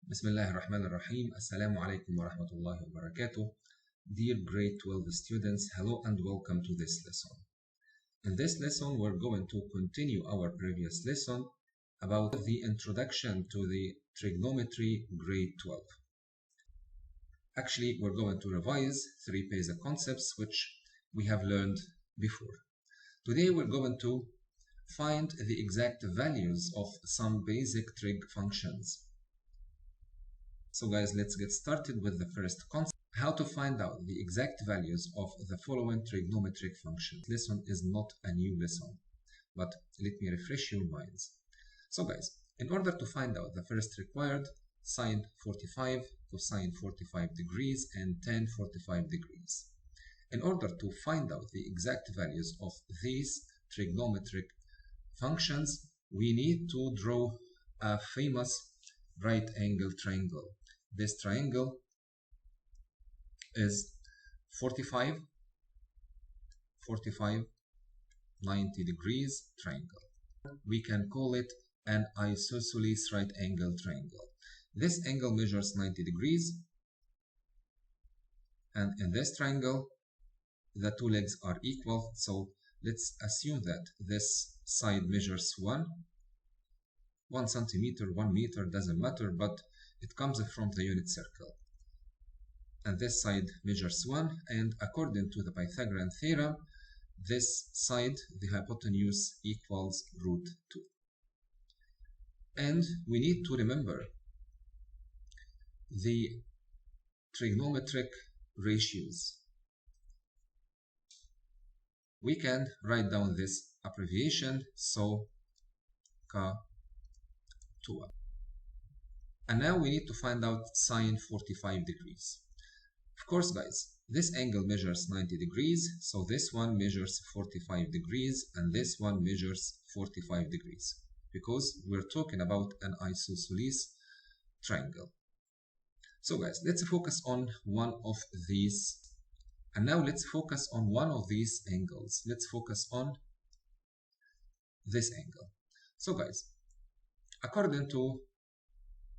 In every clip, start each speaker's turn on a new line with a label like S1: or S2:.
S1: بسم الله الرحمن الرحيم. السلام عليكم ورحمة الله وبركاته. Dear grade 12 students, hello and welcome to this lesson. In this lesson, we're going to continue our previous lesson about the introduction to the trigonometry grade 12. Actually, we're going to revise three basic concepts which we have learned before. Today, we're going to find the exact values of some basic trig functions. So guys, let's get started with the first concept, how to find out the exact values of the following trigonometric functions. This lesson is not a new lesson, but let me refresh your minds. So guys, in order to find out the first required, sine 45, cosine 45 degrees, and tan 45 degrees. In order to find out the exact values of these trigonometric functions, we need to draw a famous right angle triangle. This triangle is 45, 90 degrees triangle. We can call it an isosceles right angle triangle. This angle measures 90 degrees, and in this triangle the two legs are equal, so let's assume that this side measures 1 centimeter, 1 meter, doesn't matter, but it comes from the unit circle. And this side measures 1, and according to the Pythagorean Theorem, this side, the hypotenuse, equals root 2. And we need to remember the trigonometric ratios. We can write down this abbreviation, so K2. And now we need to find out sine 45 degrees. Of course, guys, this angle measures 90 degrees, so this one measures 45 degrees, and this one measures 45 degrees, because we're talking about an isosceles triangle. So guys, let's focus on one of these. And now let's focus on one of these angles. Let's focus on this angle. So guys, according to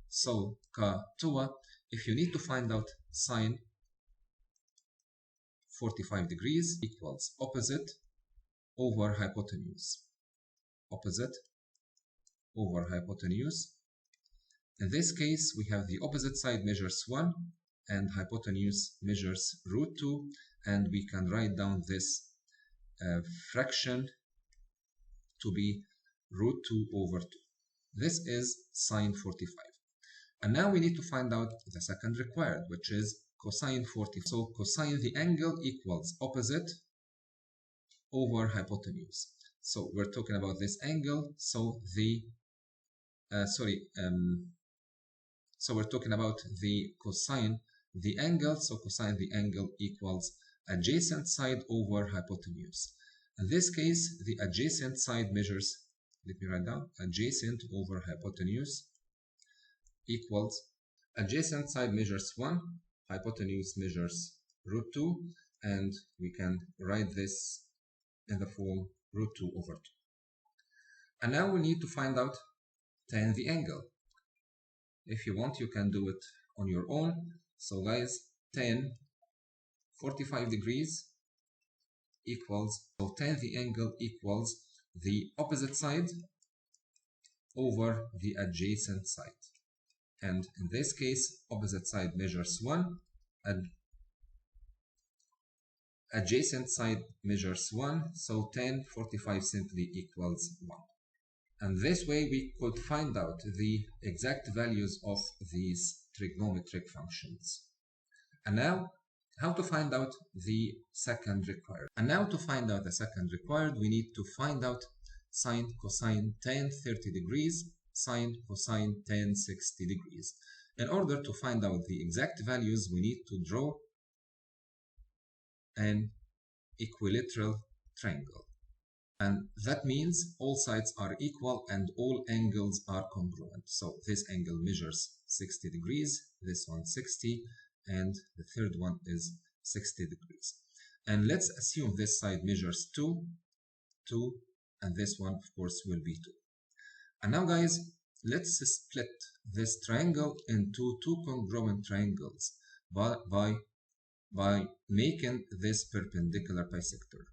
S1: K2, if you need to find out sine 45 degrees equals opposite over hypotenuse. Opposite over hypotenuse. In this case, we have the opposite side measures 1 and hypotenuse measures root 2, and we can write down this fraction to be root 2 over 2. This is sine 45. And now we need to find out the second required, which is cosine 40. So cosine the angle equals opposite over hypotenuse. So we're talking about this angle. So so we're talking about the cosine the angle. So cosine the angle equals adjacent side over hypotenuse. In this case, the adjacent side measures, let me write down, adjacent over hypotenuse equals adjacent side measures 1, hypotenuse measures root 2, and we can write this in the form root 2 over 2. And now we need to find out tan the angle. If you want, you can do it on your own. So guys, tan 45 degrees equals, so tan the angle equals the opposite side over the adjacent side. And in this case, opposite side measures 1, and adjacent side measures 1, so tan 45 simply equals 1. And this way we could find out the exact values of these trigonometric functions. And now, how to find out the second required. And now to find out the second required, we need to find out sine, cosine, tan 30 degrees, sine, cosine, tan 60 degrees. In order to find out the exact values, we need to draw an equilateral triangle. And that means all sides are equal and all angles are congruent. So this angle measures 60 degrees, this one 60, and the third one is 60 degrees. And let's assume this side measures 2, and this one, of course, will be 2. And now, guys, let's split this triangle into two congruent triangles by making this perpendicular bisector.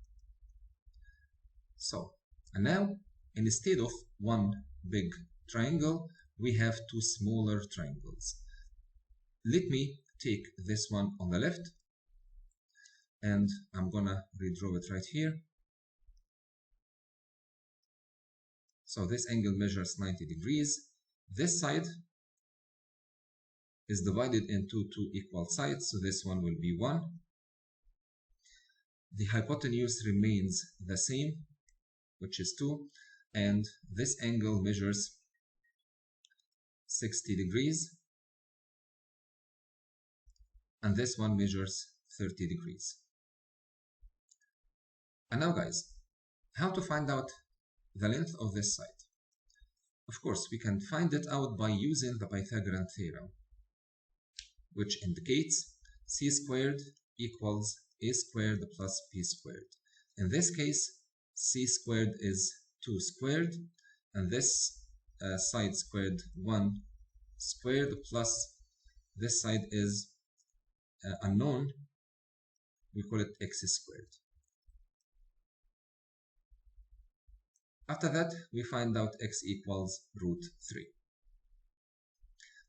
S1: So, and now instead of one big triangle, we have two smaller triangles. Let me take this one on the left, and I'm gonna redraw it right here. So this angle measures 90 degrees. This side is divided into two equal sides, so this one will be 1. The hypotenuse remains the same, which is 2, and this angle measures 60 degrees, and this one measures 30 degrees. And now guys, how to find out the length of this side? Of course, we can find it out by using the Pythagorean Theorem, which indicates c squared equals a squared plus b squared. In this case, c squared is 2 squared, and this side squared 1 squared plus this side is unknown, we call it x squared. After that, we find out x equals root 3.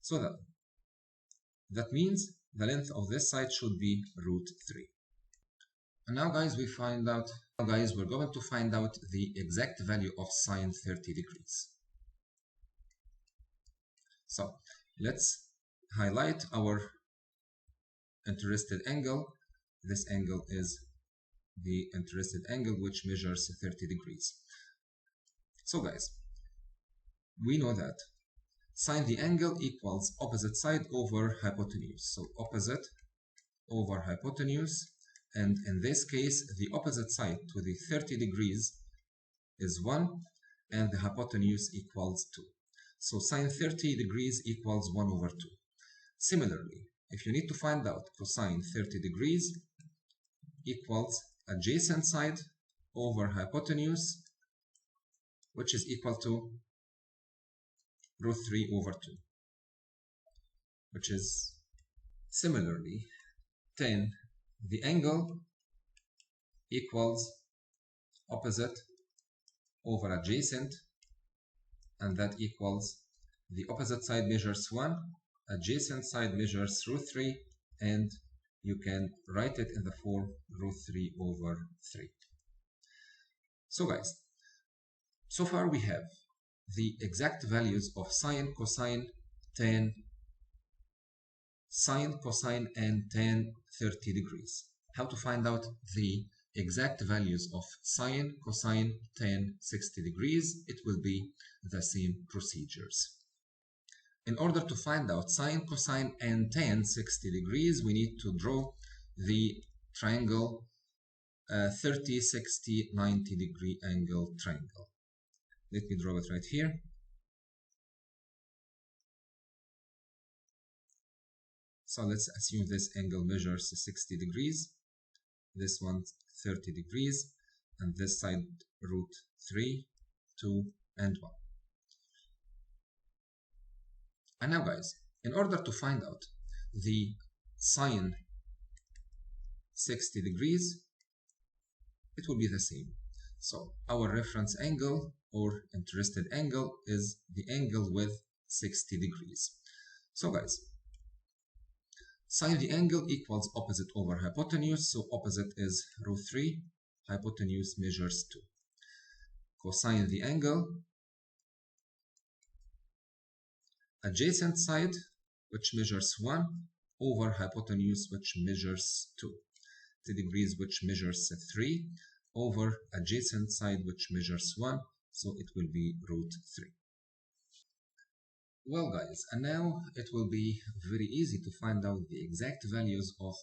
S1: So that means the length of this side should be root 3. And now guys, we're going to find out the exact value of sine 30 degrees. So let's highlight our interested angle. This angle is the interested angle, which measures 30 degrees. So guys, we know that sine the angle equals opposite side over hypotenuse. So opposite over hypotenuse, and in this case the opposite side to the 30 degrees is 1 and the hypotenuse equals 2. So sine 30 degrees equals 1 over 2. Similarly, if you need to find out cosine 30 degrees equals adjacent side over hypotenuse, which is equal to root 3 over 2, which is similarly tan the angle equals opposite over adjacent, and that equals the opposite side measures 1, adjacent side measures root 3, and you can write it in the form root 3 over 3. So guys, so far we have the exact values of sine, cosine, tan, sine, cosine, and tan 30 degrees. How to find out the exact values of sine, cosine, tan 60 degrees? It will be the same procedures. In order to find out sine, cosine, and tan 60 degrees, we need to draw the triangle 30, 60, 90 degree angle triangle. Let me draw it right here. So let's assume this angle measures 60 degrees, this one 30 degrees, and this side root 3, 2, and 1. And now guys, in order to find out the sine 60 degrees, it will be the same. So our reference angle or interested angle is the angle with 60 degrees. So guys, sine the angle equals opposite over hypotenuse, so opposite is root 3, hypotenuse measures 2. Cosine the angle, adjacent side, which measures 1, over hypotenuse, which measures 2. 30 degrees, which measures 3, over adjacent side, which measures 1, so it will be root 3. Well guys, and now it will be very easy to find out the exact values of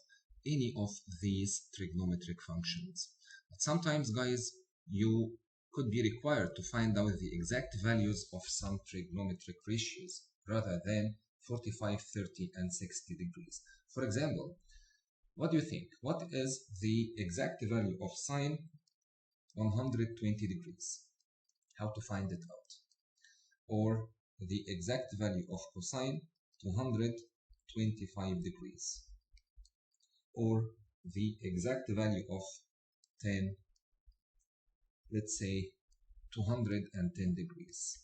S1: any of these trigonometric functions. But sometimes guys, you could be required to find out the exact values of some trigonometric ratios rather than 45, 30, and 60 degrees. For example, what do you think? What is the exact value of sine 120 degrees? How to find it out? Or the exact value of cosine 225 degrees, or the exact value of tan, let's say 210 degrees.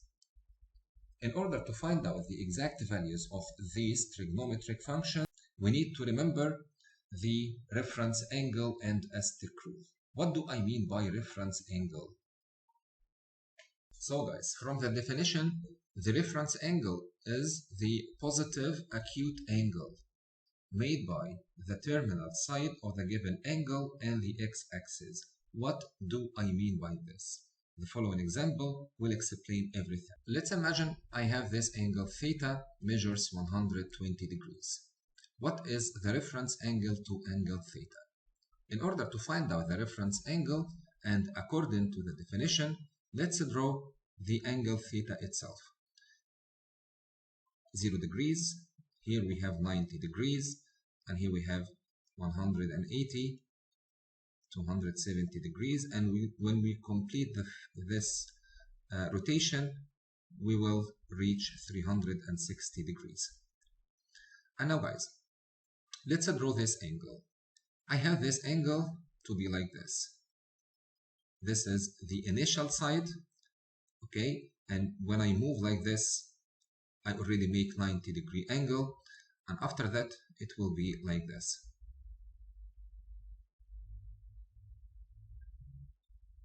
S1: In order to find out the exact values of these trigonometric functions, we need to remember the reference angle and ASTC rule. What do I mean by reference angle? So guys, from the definition, the reference angle is the positive acute angle made by the terminal side of the given angle and the x-axis. What do I mean by this? The following example will explain everything. Let's imagine I have this angle theta measures 120 degrees. What is the reference angle to angle theta? In order to find out the reference angle, and according to the definition, let's draw the angle theta itself. 0 degrees, here we have 90 degrees, and here we have 180, 270 degrees, and when we complete this rotation, we will reach 360 degrees. And now guys, let's draw this angle. I have this angle to be like this. This is the initial side, okay, and when I move like this, I already make 90-degree angle, and after that it will be like this.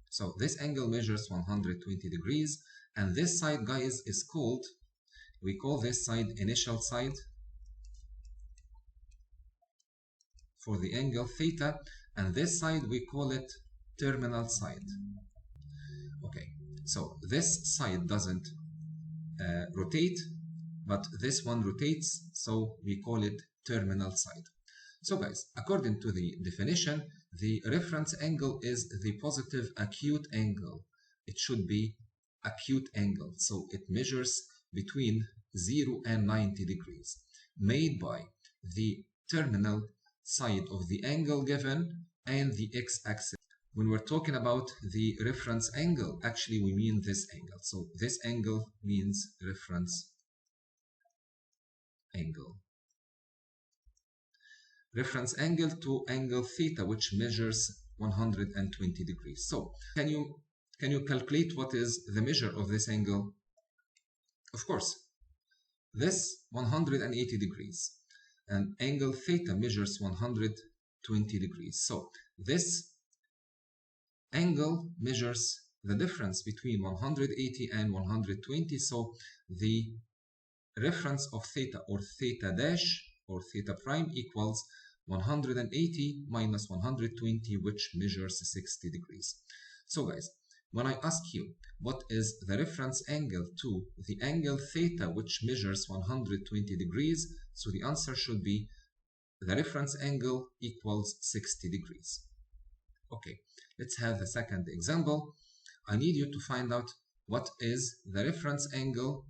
S1: So this angle measures 120 degrees, and this side, guys, is called, we call this side initial side for the angle theta, and this side we call it terminal side. Okay, so this side doesn't rotate, but this one rotates, so we call it terminal side. So guys, according to the definition, the reference angle is the positive acute angle. It should be acute angle, so it measures between 0 and 90 degrees, made by the terminal side of the angle given and the x-axis. When we're talking about the reference angle, actually we mean this angle. So this angle means reference angle. Reference angle to angle theta, which measures 120 degrees. So can you calculate what is the measure of this angle? Of course, this 180 degrees, and angle theta measures 120 degrees. So this angle measures the difference between 180 and 120. So the reference of theta, or theta dash, or theta prime, equals 180 minus 120, which measures 60 degrees. So guys, when I ask you what is the reference angle to the angle theta, which measures 120 degrees, so the answer should be the reference angle equals 60 degrees. Okay, let's have the second example. I need you to find out what is the reference angle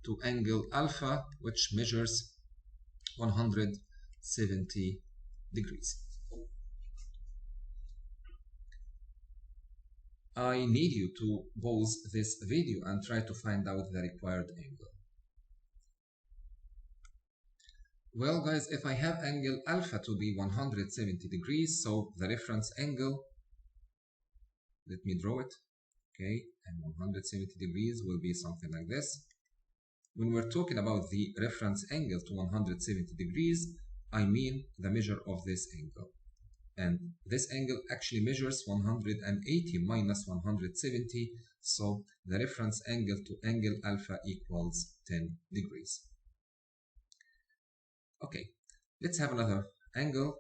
S1: to angle alpha, which measures 170 degrees. I need you to pause this video and try to find out the required angle. Well guys, if I have angle alpha to be 170 degrees, so the reference angle, let me draw it, okay, and 170 degrees will be something like this. When we're talking about the reference angle to 170 degrees, I mean the measure of this angle. And this angle actually measures 180 minus 170, so the reference angle to angle alpha equals 10 degrees. Okay, let's have another angle.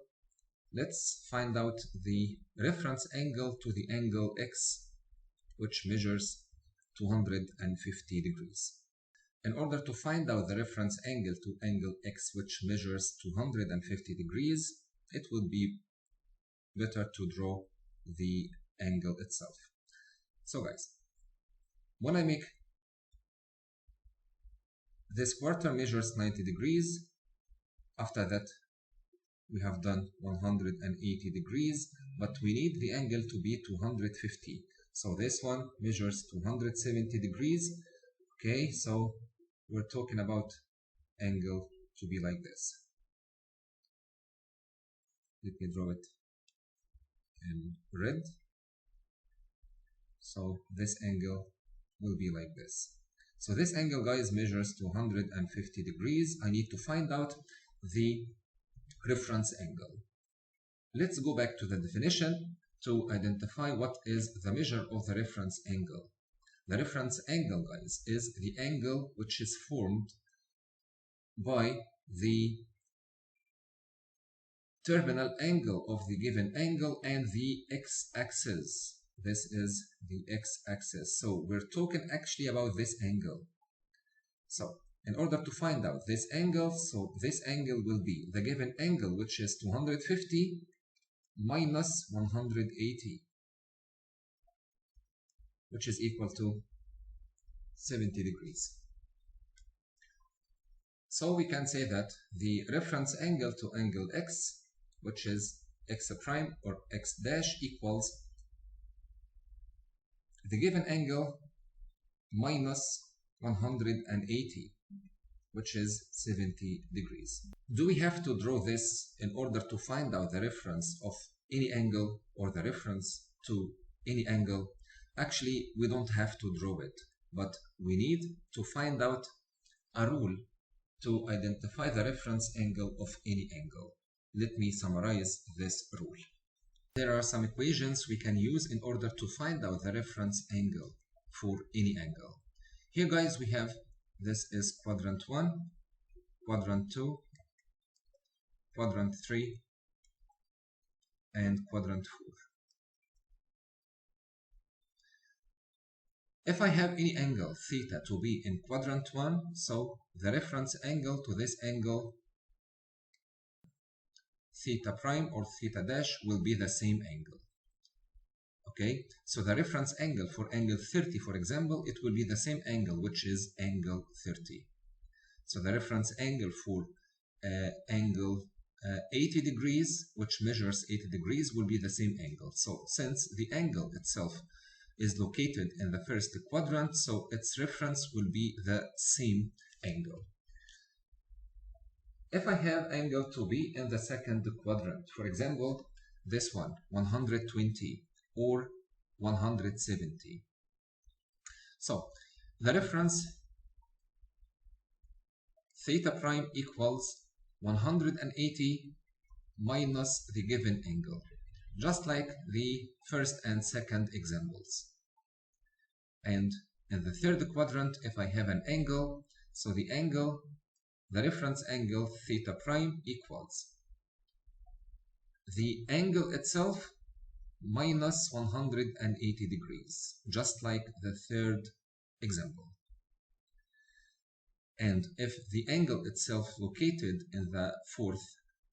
S1: Let's find out the reference angle to the angle x, which measures 250 degrees. In order to find out the reference angle to angle x, which measures 250 degrees, it would be better to draw the angle itself. So guys, when I make this quarter measures 90 degrees, after that we have done 180 degrees, but we need the angle to be 250. So this one measures 270 degrees, Okay, so we're talking about angle to be like this. Let me draw it in red. So this angle will be like this. So this angle, guys, measures 250 degrees. I need to find out the reference angle. Let's go back to the definition to identify what is the measure of the reference angle. The reference angle, guys, is the angle which is formed by the terminal angle of the given angle and the x-axis. This is the x-axis. So we're talking actually about this angle. So in order to find out this angle, so this angle will be the given angle, which is 250 minus 180, which is equal to 70 degrees. So we can say that the reference angle to angle x, which is x prime or x dash, equals the given angle minus 180, which is 70 degrees. Do we have to draw this in order to find out the reference of any angle or the reference to any angle? Actually, we don't have to draw it, but we need to find out a rule to identify the reference angle of any angle. Let me summarize this rule. There are some equations we can use in order to find out the reference angle for any angle. Here, guys, we have, this is quadrant 1, quadrant 2, quadrant 3, and quadrant 4. If I have any angle theta to be in quadrant 1, so the reference angle to this angle theta prime or theta dash will be the same angle. Okay, so the reference angle for angle 30, for example, it will be the same angle, which is angle 30. So the reference angle for angle 80 degrees, which measures 80 degrees, will be the same angle. So since the angle itself is located in the first quadrant, so its reference will be the same angle. If I have angle to be in the second quadrant, for example, this one, 120 or 170. So the reference theta prime equals 180 minus the given angle, just like the first and second examples. And in the third quadrant, if I have an angle, so the angle, the reference angle theta prime equals the angle itself minus 180 degrees, just like the third example. And if the angle itself located in the fourth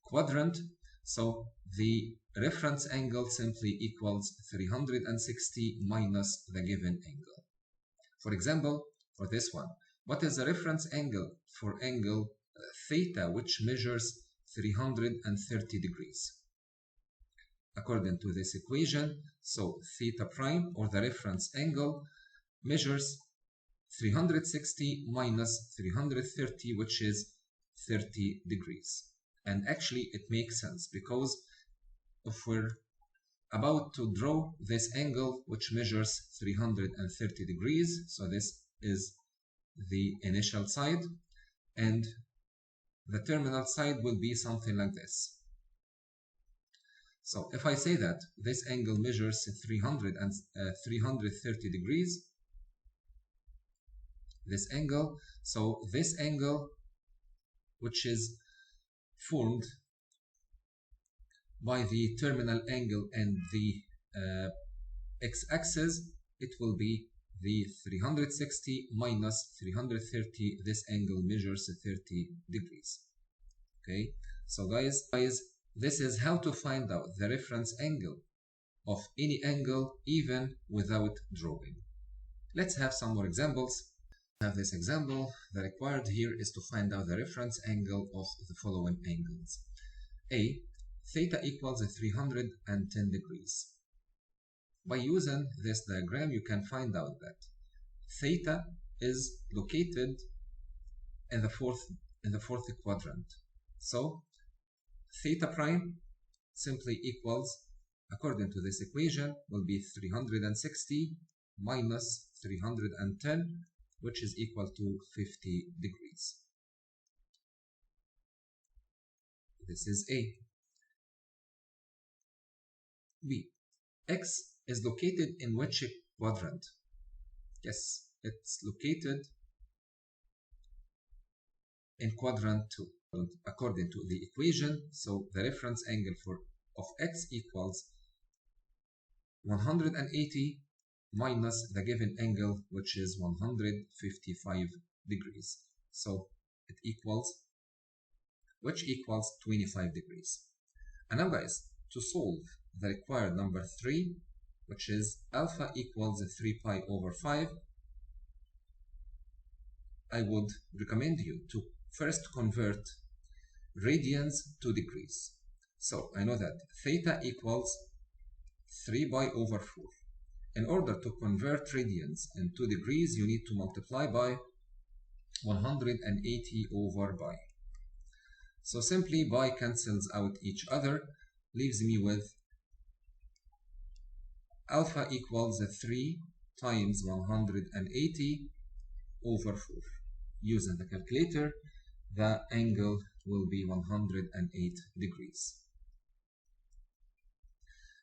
S1: quadrant, so the reference angle simply equals 360 minus the given angle. For example, for this one, what is the reference angle for angle theta, which measures 330 degrees? According to this equation, so theta prime, or the reference angle, measures 360 minus 330, which is 30 degrees. And actually it makes sense, because if we're about to draw this angle which measures 330 degrees, so this is the initial side and the terminal side will be something like this. So if I say that this angle measures 330 degrees, this angle, so this angle, which is formed by the terminal angle and the x-axis, it will be the 360 minus 330. This angle measures 30 degrees. Okay, so guys, this is how to find out the reference angle of any angle even without drawing. Let's have some more examples. Have this example. The required here is to find out the reference angle of the following angles. A, theta equals 310 degrees. By using this diagram, you can find out that theta is located in the fourth quadrant. So theta prime simply equals, according to this equation, will be 360 minus 310, which is equal to 50 degrees. This is A. B. X is located in which quadrant? Yes, it's located in quadrant 2. According to the equation, so the reference angle of X equals 180 minus the given angle, which is 155 degrees. So it equals, which equals 25 degrees. And now guys, to solve the required number 3, which is alpha equals 3 pi over 5, I would recommend you to first convert radians to degrees. So I know that theta equals 3 pi over 4. In order to convert radians into degrees, you need to multiply by 180 over pi. So simply pi cancels out each other, leaves me with alpha equals 3 times 180 over 4. Using the calculator, the angle will be 108 degrees.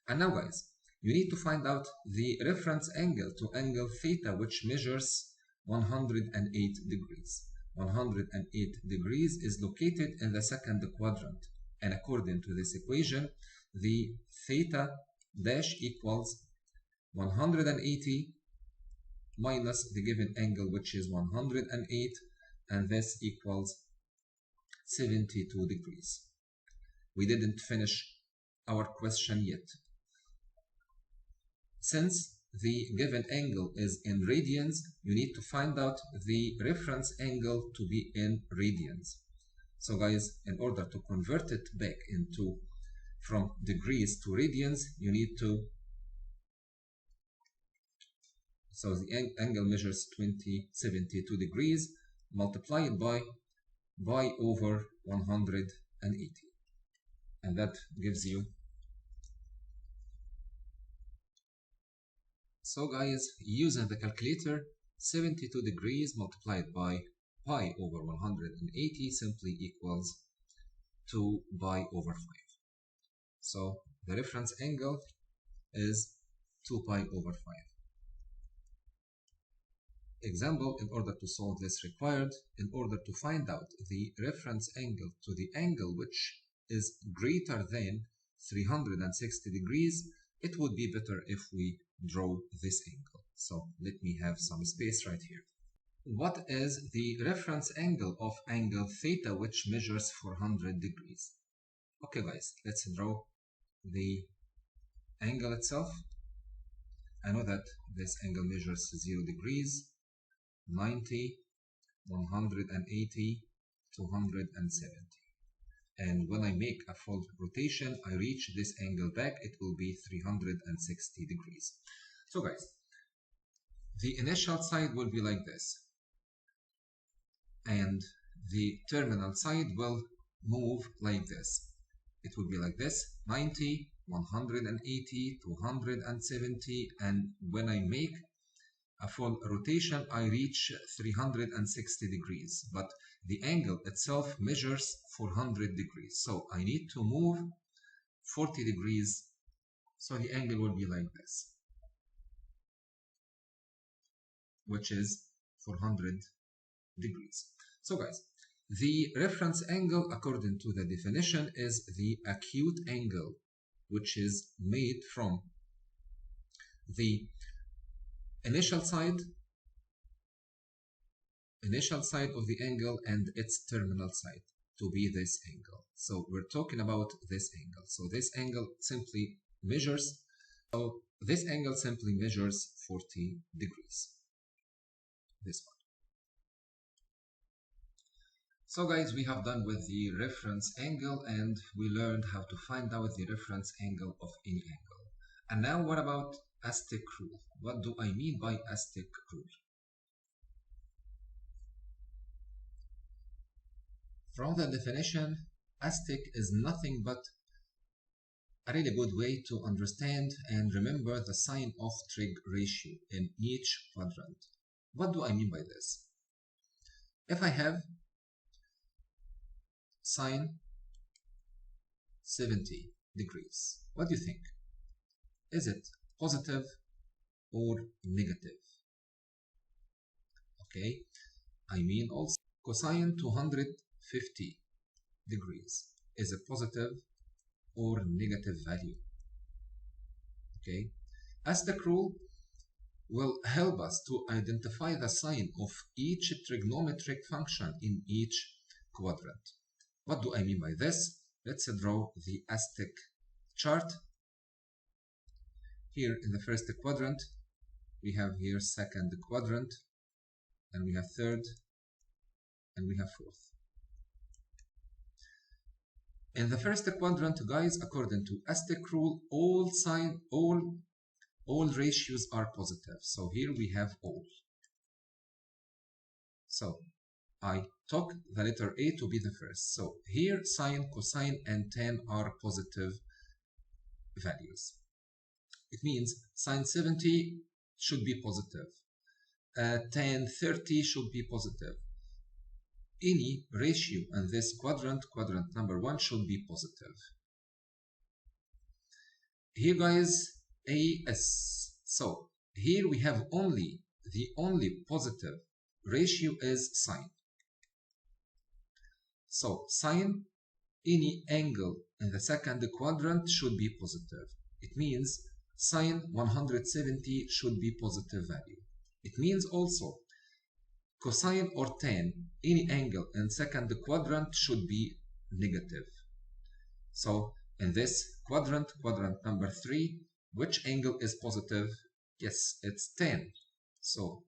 S1: And now guys, you need to find out the reference angle to angle theta, which measures 108 degrees. 108 degrees is located in the second quadrant, and according to this equation, the theta dash equals 180 minus the given angle, which is 108, and this equals 72 degrees. We didn't finish our question yet. Since the given angle is in radians, you need to find out the reference angle to be in radians. So guys, in order to convert it back into from degrees to radians, you need to, so the angle measures 72 degrees, multiplied by pi over 180, and that gives you. So guys, using the calculator, 72 degrees multiplied by pi over 180 simply equals 2 pi over 5. So the reference angle is 2 pi over 5. Example, in order to solve this required, in order to find out the reference angle to the angle which is greater than 360 degrees, it would be better if we draw this angle. So let me have some space right here. What is the reference angle of angle theta, which measures 400 degrees? Okay guys, let's draw the angle itself. I know that this angle measures 0 degrees, 90, 180, 270. And when I make a full rotation, I reach this angle back, it will be 360 degrees. So guys, the initial side will be like this, and the terminal side will move like this. It will be like this, 90, 180, 270, and when I make a full rotation, I reach 360 degrees, but the angle itself measures 400 degrees. So I need to move 40 degrees, so the angle will be like this, which is 400 degrees. So guys, the reference angle according to the definition is the acute angle, which is made from the initial side of the angle and its terminal side to be this angle. So we're talking about this angle. So this angle simply measures, 40 degrees. This one. So guys, we have done with the reference angle, and we learned how to find out the reference angle of any angle. And now what about ASTC rule? What do I mean by ASTC rule? From the definition, ASTC is nothing but a really good way to understand and remember the sign of trig ratio in each quadrant. What do I mean by this? If I have sine 70 degrees, what do you think? Is it positive or negative? Okay, I mean also cosine 250 degrees. Is it positive or negative value? Okay, ASTC rule will help us to identify the sign of each trigonometric function in each quadrant. What do I mean by this? Let's draw the ASTC chart. Here in the first quadrant, we have here second quadrant, and we have third, and we have fourth. In the first quadrant, guys, according to ASTC rule, all ratios are positive. So here we have all. So I took the letter A to be the first. So here sine, cosine, and tan are positive values. It means sine 70 should be positive. Tan 30 should be positive. Any ratio in this quadrant number 1, should be positive. Here, guys, AS. So here we have the only positive ratio is sine. So sine, any angle in the second quadrant should be positive. It means sine 170 should be positive value. It means also cosine or tan, any angle in second quadrant should be negative. So in this quadrant number 3, which angle is positive? Yes, it's tan. So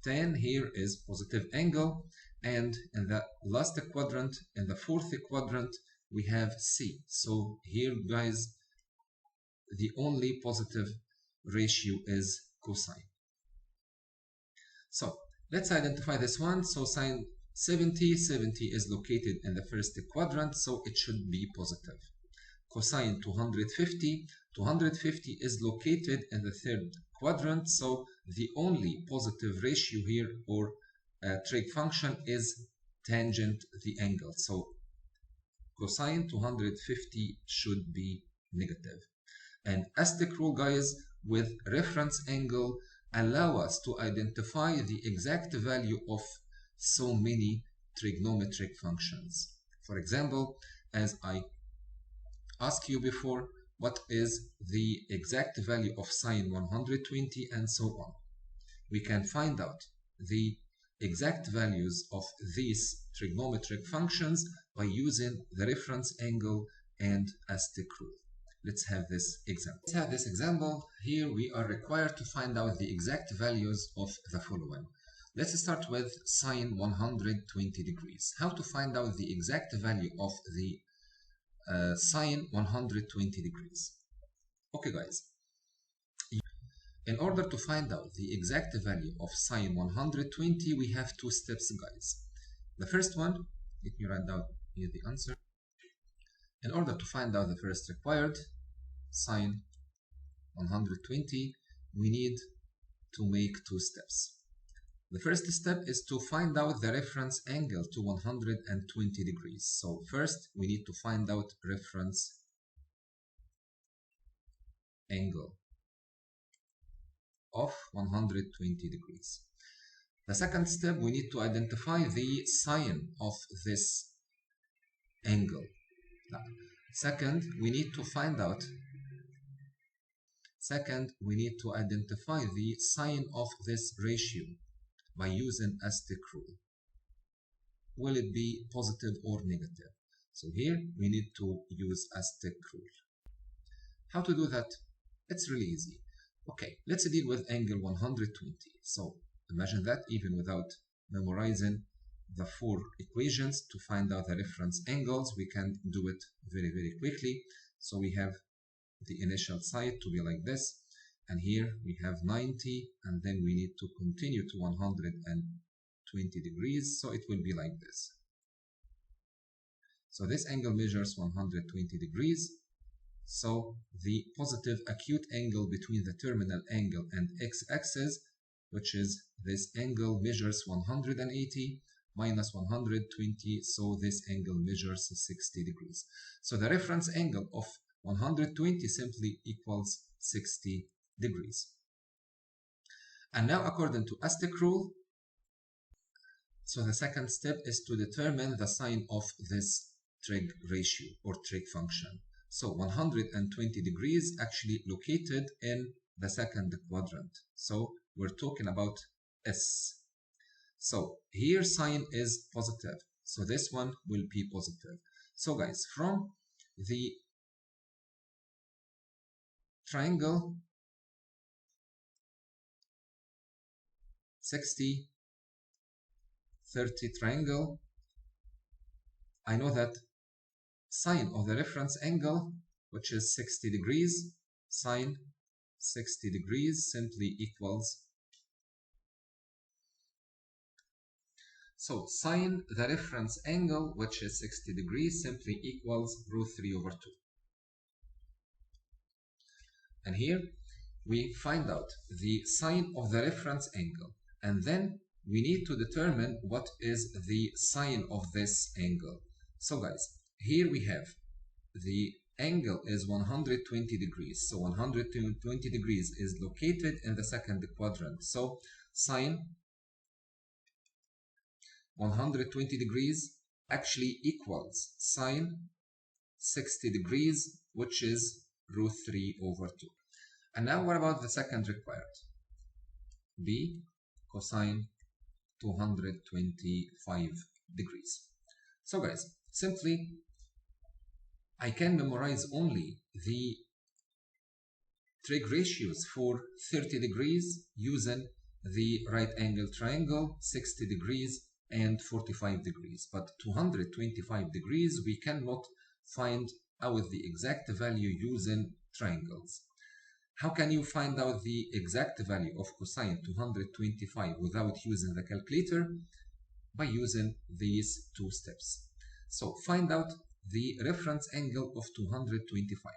S1: tan here is positive angle, and in the last quadrant, in the fourth quadrant, we have C. So here, guys, the only positive ratio is cosine. So let's identify this one. So sine 70 is located in the first quadrant, so it should be positive. Cosine 250 is located in the third quadrant, so the only positive ratio here, or trig function, is tangent the angle. So cosine 250 should be negative. And ASTC rule, guys, with reference angle allow us to identify the exact value of so many trigonometric functions. For example, as I asked you before, what is the exact value of sine 120 and so on. We can find out the exact values of these trigonometric functions by using the reference angle and ASTC rule. Let's have this example. Here we are required to find out the exact values of the following. Let's start with sine 120 degrees. How to find out the exact value of the sine 120 degrees? Okay, guys. In order to find out the exact value of sine 120, we have 2 steps, guys. The first one, let me write down here the answer. In order to find out the first required, sine 120, we need to make 2 steps. The first step is to find out the reference angle to 120 degrees. So first, we need to find out reference angle of 120 degrees. The second step, we need to identify the sine of this angle. Second, we need to identify the sign of this ratio by using ASTC rule. Will it be positive or negative? So here we need to use ASTC rule. How to do that? It's really easy. Okay, let's deal with angle 120. So imagine that even without memorizing the 4 equations to find out the reference angles, we can do it very, very quickly. So we have the initial side to be like this, and here we have 90, and then we need to continue to 120 degrees, so it will be like this. So this angle measures 120 degrees. So the positive acute angle between the terminal angle and x-axis, which is this angle, measures 180 minus 120, so this angle measures 60 degrees. So the reference angle of 120 simply equals 60 degrees. And now, according to ASTC rule, so the second step is to determine the sign of this trig ratio or trig function. So 120 degrees actually located in the second quadrant. So we're talking about S. So here sine is positive. So this one will be positive. So guys, from the triangle 60, 30 triangle, I know that sine of the reference angle, which is 60 degrees, sine 60 degrees simply equals, so sine the reference angle, which is 60 degrees, simply equals root 3 over 2. And here we find out the sine of the reference angle, and then we need to determine what is the sine of this angle. So guys, here we have the angle is 120 degrees. So 120 degrees is located in the second quadrant. So sine 120 degrees actually equals sine 60 degrees, which is root 3 over 2. And now what about the second required? B cosine 225 degrees. So guys, simply I can memorize only the trig ratios for 30 degrees using the right angle triangle, 60 degrees and 45 degrees. But 225 degrees we cannot find out the exact value using triangles. How can you find out the exact value of cosine 225 without using the calculator? By using these two steps. So find out the reference angle of 225.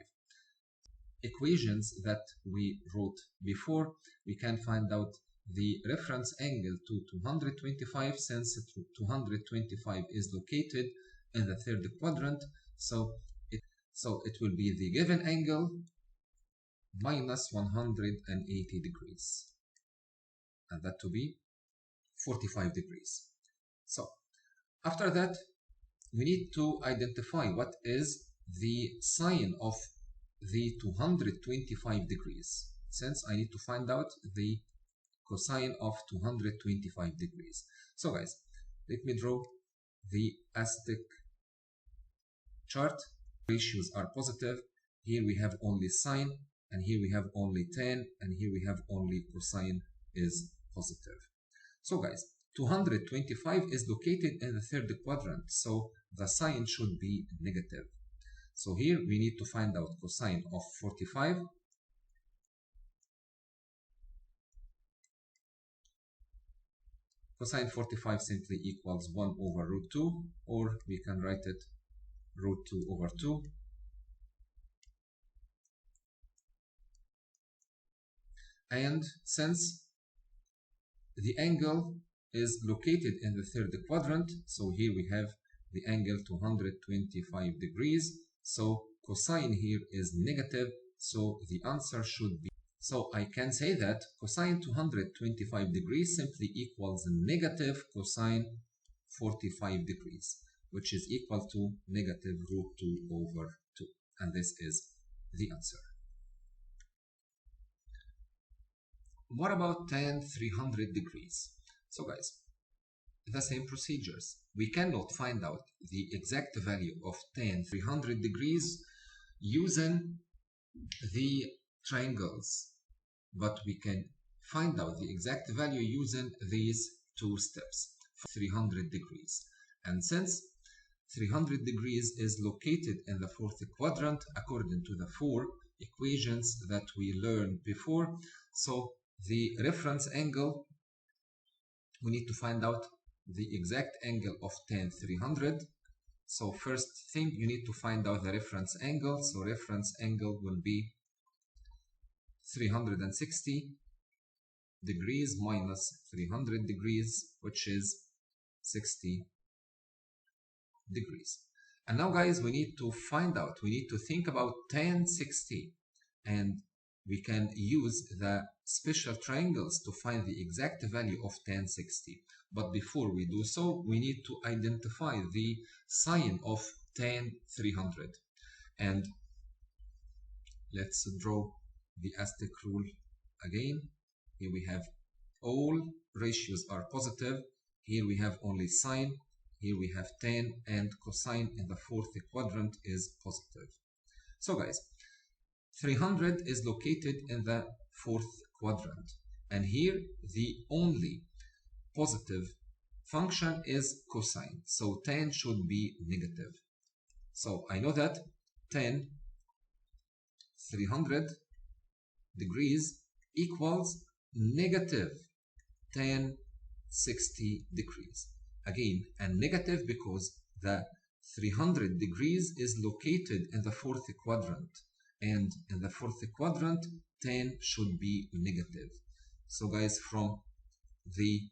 S1: Equations that we wrote before, we can find out the reference angle to 225, since 225 is located in the third quadrant. So it will be the given angle minus 180 degrees, and that to be 45 degrees. So after that, we need to identify what is the sine of the 225 degrees, since I need to find out the cosine of 225 degrees. So guys, let me draw the ASTC chart. Ratios are positive. Here we have only sine, and here we have only tan, and here we have only cosine is positive. So guys, 225 is located in the third quadrant, so the sine should be negative. So here we need to find out cosine of 45. Cosine 45 simply equals 1 over root 2, or we can write it root 2 over 2. And since the angle is located in the third quadrant, so here we have the angle 225 degrees, so cosine here is negative, so the answer should be, so I can say that cosine 225 degrees simply equals negative cosine 45 degrees, which is equal to negative root 2 over 2, and this is the answer. What about tan 300 degrees? So guys, the same procedures. We cannot find out the exact value of tan 300 degrees using the triangles, but we can find out the exact value using these two steps for 300 degrees. And since 300 degrees is located in the fourth quadrant according to the four equations that we learned before, so the reference angle, we need to find out the exact angle of tan 300. So first thing, you need to find out the reference angle. So reference angle will be 360 degrees minus 300 degrees, which is 60 degrees. And now guys, we need to think about tan 60, and we can use the special triangles to find the exact value of tan 60. But before we do so, we need to identify the sign of tan 300. And let's draw the Aztec rule again. Here we have all ratios are positive. Here we have only sine. Here we have tan, and cosine in the fourth quadrant is positive. So guys, 300 is located in the fourth quadrant, and here the only positive function is cosine, so tan should be negative. So I know that tan 300 degrees equals negative tan 60 degrees. Again, and negative because the 300 degrees is located in the fourth quadrant, and in the fourth quadrant tan should be negative. So guys, from the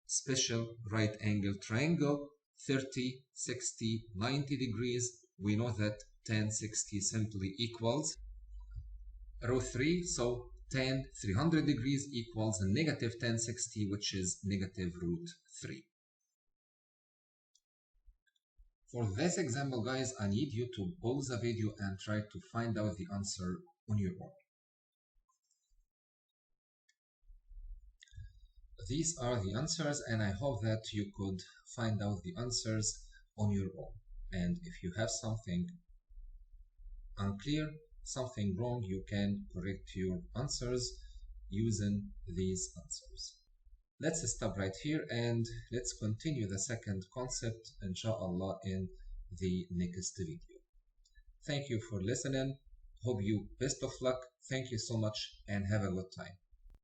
S1: special right angle triangle 30, 60, 90 degrees, we know that tan 60 simply equals root 3. So tan 300 degrees equals negative tan 60, which is negative root 3. For this example, guys, I need you to pause the video and try to find out the answer on your own. These are the answers, and I hope that you could find out the answers on your own. And if you have something unclear, something wrong, you can correct your answers using these answers. Let's stop right here and let's continue the second concept, inshallah, in the next video. Thank you for listening. Hope you best of luck. Thank you so much and have a good time.